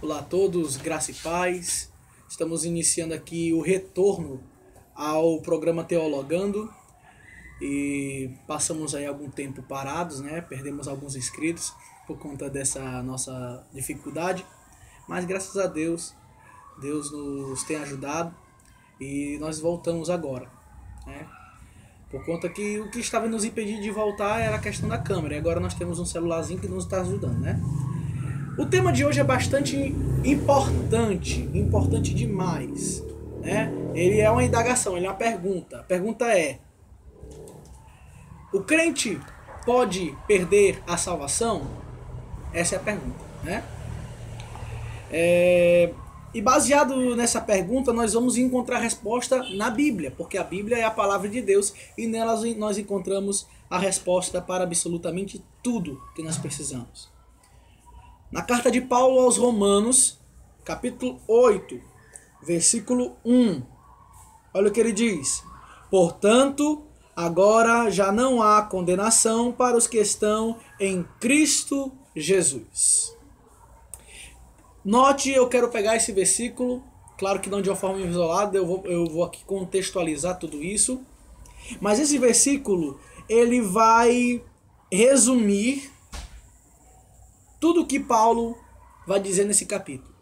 Olá a todos, graça e paz. Estamos iniciando aqui o retorno ao programa Teologando e passamos aí algum tempo parados, né? Perdemos alguns inscritos por conta dessa nossa dificuldade, mas graças a Deus, Deus nos tem ajudado e nós voltamos agora, né? Por conta que o que estava nos impedindo de voltar era a questão da câmera, e agora nós temos um celularzinho que nos está ajudando, né? O tema de hoje é bastante importante demais, né? Ele é uma indagação, ele é uma pergunta. A pergunta é: o crente pode perder a salvação? Essa é a pergunta, né? E baseado nessa pergunta, nós vamos encontrar a resposta na Bíblia, porque a Bíblia é a palavra de Deus e nela nós encontramos a resposta para absolutamente tudo que nós precisamos. Na carta de Paulo aos Romanos, capítulo 8, versículo 1, olha o que ele diz: portanto, agora já não há condenação para os que estão em Cristo Jesus. Note, eu quero pegar esse versículo, claro que não de uma forma isolada, eu vou aqui contextualizar tudo isso, mas esse versículo, ele vai resumir tudo que Paulo vai dizer nesse capítulo.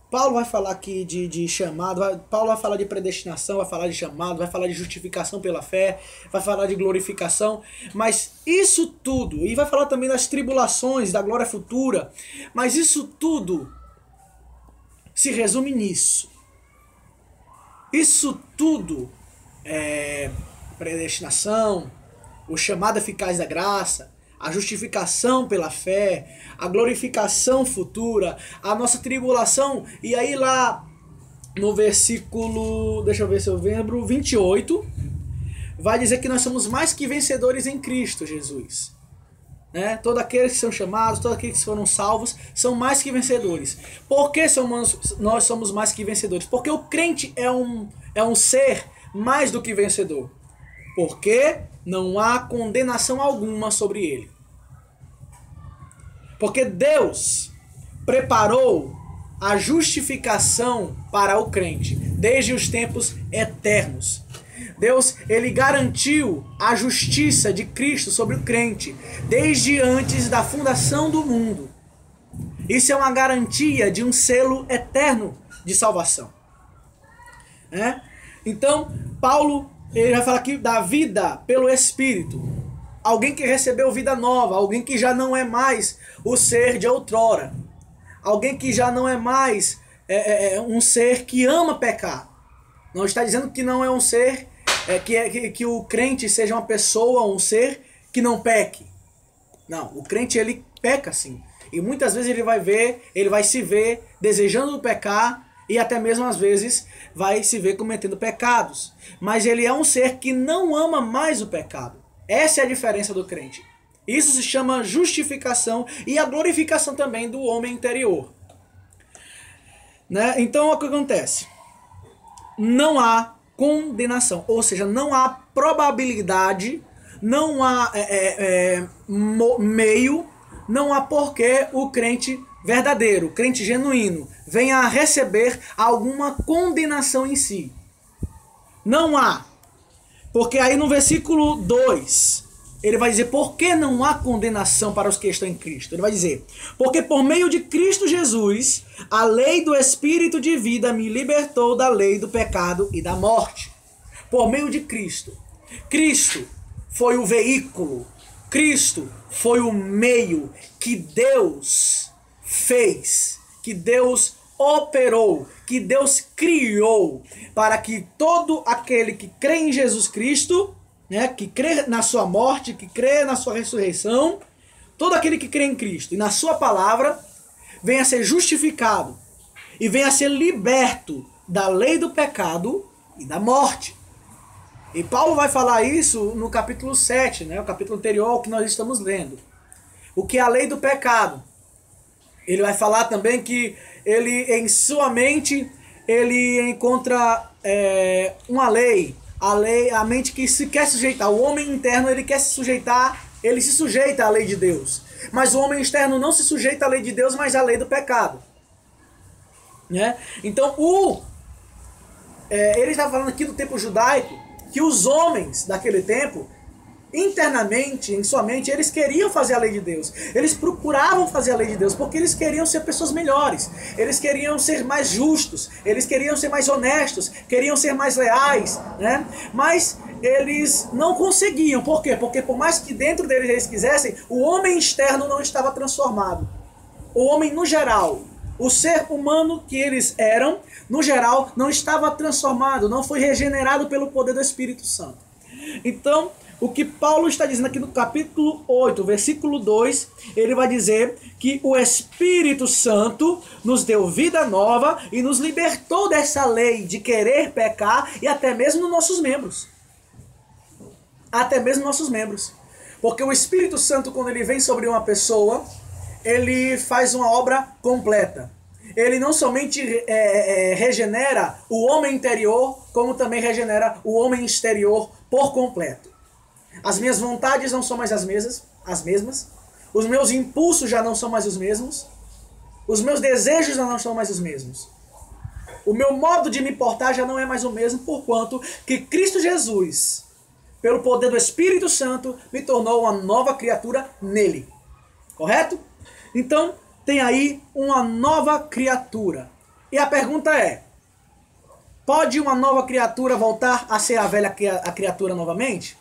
Paulo vai falar aqui de chamado, Paulo vai falar de predestinação, vai falar de chamado, vai falar de justificação pela fé, vai falar de glorificação, mas isso tudo, e vai falar também das tribulações, da glória futura, mas isso tudo se resume nisso. Isso tudo é predestinação, o chamado eficaz da graça, a justificação pela fé, a glorificação futura, a nossa tribulação. E aí lá no versículo, deixa eu ver se eu lembro, 28, vai dizer que nós somos mais que vencedores em Cristo Jesus. Né? Todos aqueles que são chamados, todos aqueles que foram salvos, são mais que vencedores. Por que nós somos mais que vencedores? Porque o crente é um ser mais do que vencedor. Porque não há condenação alguma sobre ele. Porque Deus preparou a justificação para o crente desde os tempos eternos. Deus, ele garantiu a justiça de Cristo sobre o crente desde antes da fundação do mundo. Isso é uma garantia de um selo eterno de salvação. Né? Então, Paulo, ele vai falar aqui da vida pelo Espírito. Alguém que recebeu vida nova, alguém que já não é mais o ser de outrora. Alguém que já não é mais um ser que ama pecar. Não está dizendo que não é um ser, que o crente seja uma pessoa, um ser que não peque. Não, o crente ele peca sim. E muitas vezes ele vai se ver desejando pecar e até mesmo às vezes vai se ver cometendo pecados. Mas ele é um ser que não ama mais o pecado. Essa é a diferença do crente. Isso se chama justificação e a glorificação também do homem interior. Né? Então o que acontece? Não há condenação, ou seja, não há probabilidade, não há meio, não há porquê o crente verdadeiro, o crente genuíno, venha a receber alguma condenação em si. Não há. Porque aí no versículo 2, ele vai dizer por que não há condenação para os que estão em Cristo. Ele vai dizer: porque por meio de Cristo Jesus, a lei do Espírito de vida me libertou da lei do pecado e da morte. Por meio de Cristo. Cristo foi o veículo, Cristo foi o meio que Deus fez, que Deus operou, que Deus criou para que todo aquele que crê em Jesus Cristo, né, que crê na sua morte, que crê na sua ressurreição, todo aquele que crê em Cristo e na sua palavra, venha a ser justificado e venha a ser liberto da lei do pecado e da morte. E Paulo vai falar isso no capítulo 7, né, o capítulo anterior ao que nós estamos lendo. O que é a lei do pecado? Ele vai falar também que ele, em sua mente, ele encontra uma lei, a mente que se quer sujeitar. O homem interno, ele quer se sujeitar, ele se sujeita à lei de Deus. Mas o homem externo não se sujeita à lei de Deus, mas à lei do pecado. né? Então, ele está falando aqui do tempo judaico, que os homens daquele tempo, internamente, em sua mente, eles queriam fazer a lei de Deus. Eles procuravam fazer a lei de Deus porque eles queriam ser pessoas melhores. Eles queriam ser mais justos. Eles queriam ser mais honestos. Queriam ser mais leais, né? Mas eles não conseguiam. Por quê? Porque por mais que dentro deles eles quisessem, o homem externo não estava transformado. O homem no geral, o ser humano que eles eram, no geral, não estava transformado, não foi regenerado pelo poder do Espírito Santo. Então, o que Paulo está dizendo aqui no capítulo 8, versículo 2, ele vai dizer que o Espírito Santo nos deu vida nova e nos libertou dessa lei de querer pecar e até mesmo nos nossos membros. Até mesmo nossos membros. Porque o Espírito Santo, quando ele vem sobre uma pessoa, ele faz uma obra completa. Ele não somente regenera o homem interior, como também regenera o homem exterior por completo. As minhas vontades não são mais as mesmas. Os meus impulsos já não são mais os mesmos. Os meus desejos já não são mais os mesmos. O meu modo de me portar já não é mais o mesmo, porquanto que Cristo Jesus, pelo poder do Espírito Santo, me tornou uma nova criatura nele. Correto? Então, tem aí uma nova criatura. E a pergunta é, pode uma nova criatura voltar a ser a velha criatura novamente?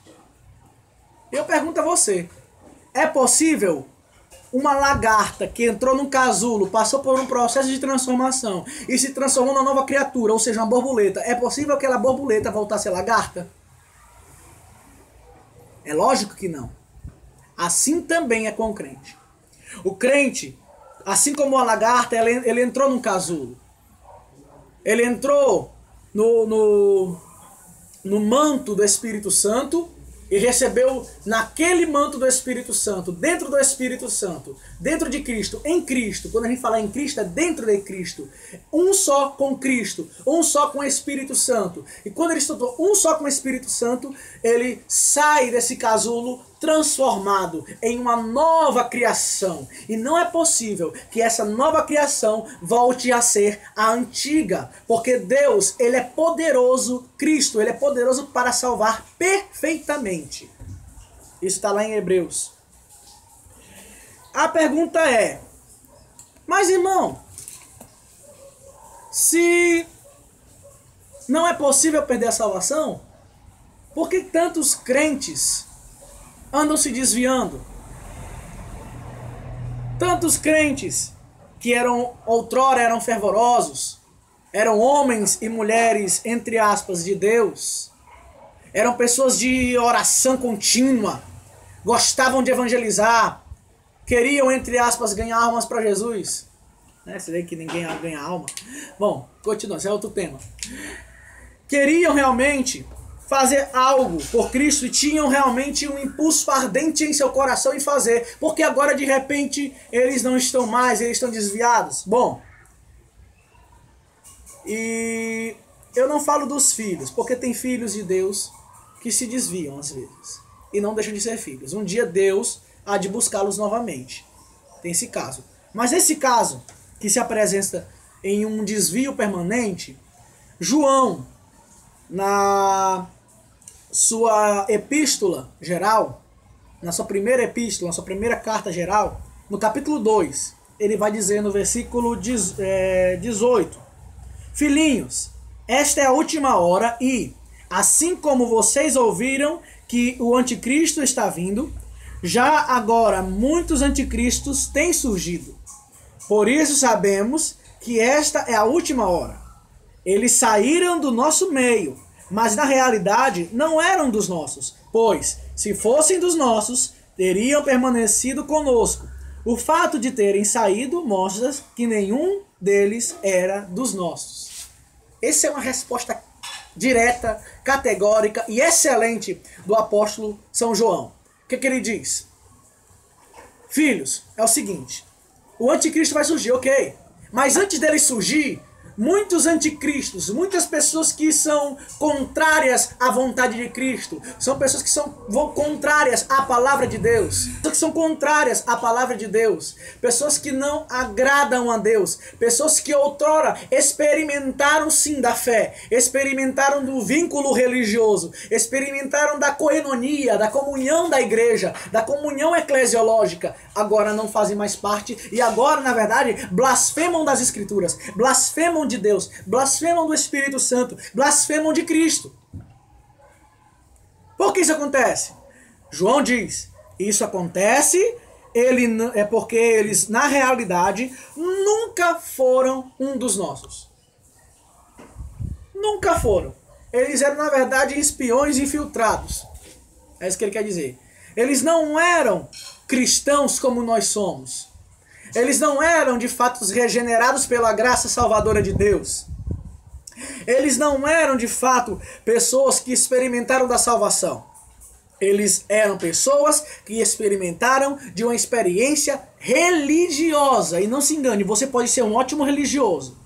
Eu pergunto a você, é possível uma lagarta que entrou num casulo, passou por um processo de transformação e se transformou numa nova criatura, ou seja, uma borboleta, é possível aquela borboleta voltar a ser lagarta? É lógico que não. Assim também é com o crente. O crente, assim como a lagarta, ele entrou num casulo. Ele entrou no manto do Espírito Santo e recebeu naquele manto do Espírito Santo, dentro do Espírito Santo, dentro de Cristo, em Cristo. Quando a gente fala em Cristo, é dentro de Cristo. Um só com Cristo, um só com o Espírito Santo. E quando ele se tornou um só com o Espírito Santo, ele sai desse casulo transformado em uma nova criação. E não é possível que essa nova criação volte a ser a antiga, porque Deus, ele é poderoso, Cristo, ele é poderoso para salvar perfeitamente. Isso está lá em Hebreus. A pergunta é, mas irmão, se não é possível perder a salvação, por que tantos crentes andam se desviando? Tantos crentes que outrora eram fervorosos, eram homens e mulheres, entre aspas, de Deus, eram pessoas de oração contínua, gostavam de evangelizar, queriam, entre aspas, ganhar almas para Jesus. Você vê que ninguém ganha alma. Bom, continua, esse é outro tema. Queriam realmente fazer algo por Cristo e tinham realmente um impulso ardente em seu coração em fazer, porque agora de repente eles não estão mais, eles estão desviados. Bom, e eu não falo dos filhos, porque tem filhos de Deus que se desviam às vezes e não deixam de ser filhos. Um dia Deus há de buscá-los novamente. Tem esse caso. Mas esse caso que se apresenta em um desvio permanente, João, na sua epístola geral, na sua primeira epístola, na sua primeira carta geral, no capítulo 2, ele vai dizer no versículo 18: Filhinhos, esta é a última hora e, assim como vocês ouviram que o anticristo está vindo, já agora muitos anticristos têm surgido. Por isso sabemos que esta é a última hora. Eles saíram do nosso meio, mas na realidade não eram dos nossos, pois, se fossem dos nossos, teriam permanecido conosco. O fato de terem saído mostra que nenhum deles era dos nossos. Essa é uma resposta direta, categórica e excelente do apóstolo São João. O que ele diz? Filhos, é o seguinte, o anticristo vai surgir, ok, mas antes dele surgir, muitos anticristos, muitas pessoas que são contrárias à vontade de Cristo, são pessoas que são contrárias à palavra de Deus, pessoas que são contrárias à palavra de Deus, pessoas que não agradam a Deus, pessoas que outrora experimentaram sim da fé, experimentaram do vínculo religioso, experimentaram da coenonia, da comunhão da igreja, da comunhão eclesiológica, agora não fazem mais parte e agora, na verdade, blasfemam das Escrituras, blasfemam de Deus, blasfemam do Espírito Santo, blasfemam de Cristo. Por que isso acontece? João diz, isso acontece é porque eles, na realidade, nunca foram um dos nossos. Nunca foram. Eles eram, na verdade, espiões infiltrados. É isso que ele quer dizer. Eles não eram cristãos como nós somos. Eles não eram, de fato, regenerados pela graça salvadora de Deus. Eles não eram, de fato, pessoas que experimentaram da salvação. Eles eram pessoas que experimentaram de uma experiência religiosa. E não se engane, você pode ser um ótimo religioso.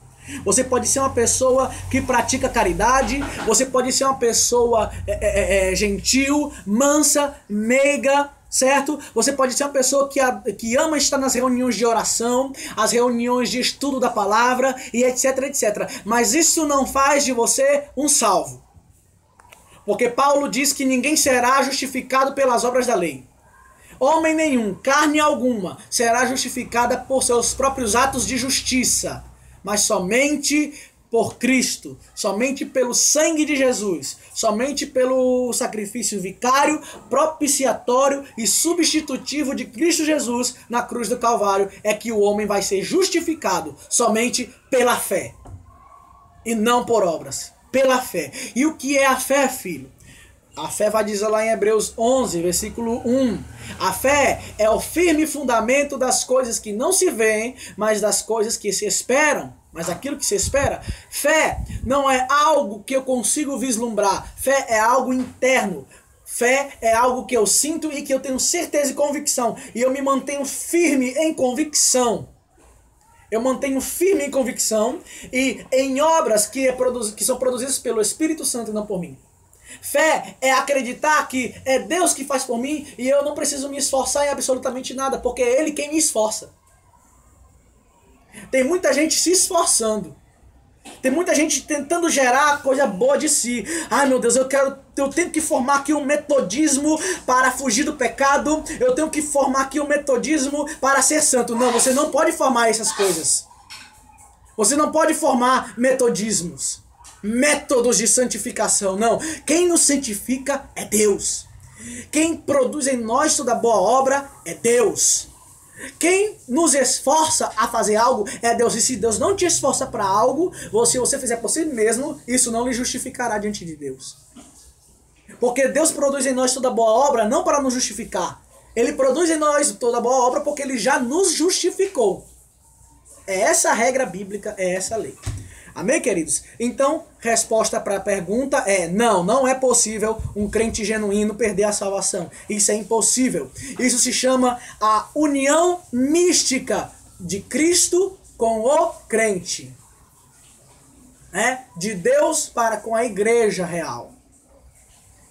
Você pode ser uma pessoa que pratica caridade. Você pode ser uma pessoa gentil, mansa, meiga, certo? Você pode ser uma pessoa que ama estar nas reuniões de oração, as reuniões de estudo da palavra e etc, etc. Mas isso não faz de você um salvo. Porque Paulo diz que ninguém será justificado pelas obras da lei. Homem nenhum, carne alguma, será justificada por seus próprios atos de justiça. Mas somente por Cristo, somente pelo sangue de Jesus, somente pelo sacrifício vicário, propiciatório e substitutivo de Cristo Jesus na cruz do Calvário é que o homem vai ser justificado, somente pela fé e não por obras, pela fé. E o que é a fé, filho? A fé vai dizer lá em Hebreus 11, versículo 1. A fé é o firme fundamento das coisas que não se veem, mas das coisas que se esperam. Mas aquilo que se espera, fé não é algo que eu consigo vislumbrar. Fé é algo interno. Fé é algo que eu sinto e que eu tenho certeza e convicção. E eu me mantenho firme em convicção. Eu mantenho firme em convicção e em obras que são produzidas pelo Espírito Santo e não por mim. Fé é acreditar que é Deus que faz por mim e eu não preciso me esforçar em absolutamente nada, porque é Ele quem me esforça. Tem muita gente se esforçando. Tem muita gente tentando gerar coisa boa de si. Ai meu Deus, eu tenho que formar aqui um metodismo para fugir do pecado. Eu tenho que formar aqui um metodismo para ser santo. Não, você não pode formar essas coisas. Você não pode formar metodismos, métodos de santificação. Não, quem nos santifica é Deus. Quem produz em nós toda boa obra é Deus. Quem nos esforça a fazer algo é Deus. E se Deus não te esforça para algo, se você fizer por si mesmo, isso não lhe justificará diante de Deus. Porque Deus produz em nós toda boa obra não para nos justificar. Ele produz em nós toda boa obra porque Ele já nos justificou. É essa a regra bíblica, é essa a lei. Amém, queridos? Então, resposta para a pergunta é não, não é possível um crente genuíno perder a salvação. Isso é impossível. Isso se chama a união mística de Cristo com o crente. De Deus para com a igreja real.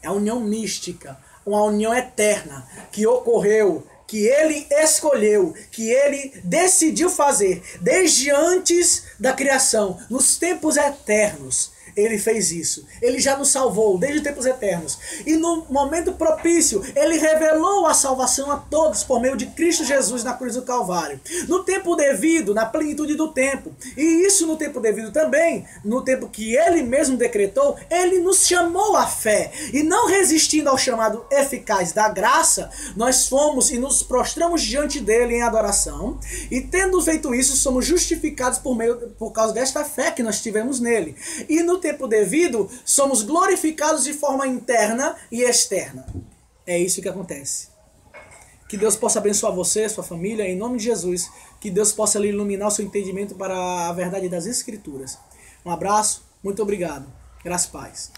É a união mística, uma união eterna que ocorreu, que Ele escolheu, que Ele decidiu fazer desde antes da criação, nos tempos eternos. Ele fez isso. Ele já nos salvou desde os tempos eternos. E no momento propício, Ele revelou a salvação a todos por meio de Cristo Jesus na cruz do Calvário. No tempo devido, na plenitude do tempo. E isso no tempo devido também, no tempo que Ele mesmo decretou, Ele nos chamou à fé. E não resistindo ao chamado eficaz da graça, nós fomos e nos prostramos diante dEle em adoração. E tendo feito isso, somos justificados por causa desta fé que nós tivemos nele. E no tempo devido, somos glorificados de forma interna e externa. É isso que acontece. Que Deus possa abençoar você, sua família, em nome de Jesus. Que Deus possa lhe iluminar o seu entendimento para a verdade das Escrituras. Um abraço, muito obrigado. Graças e paz.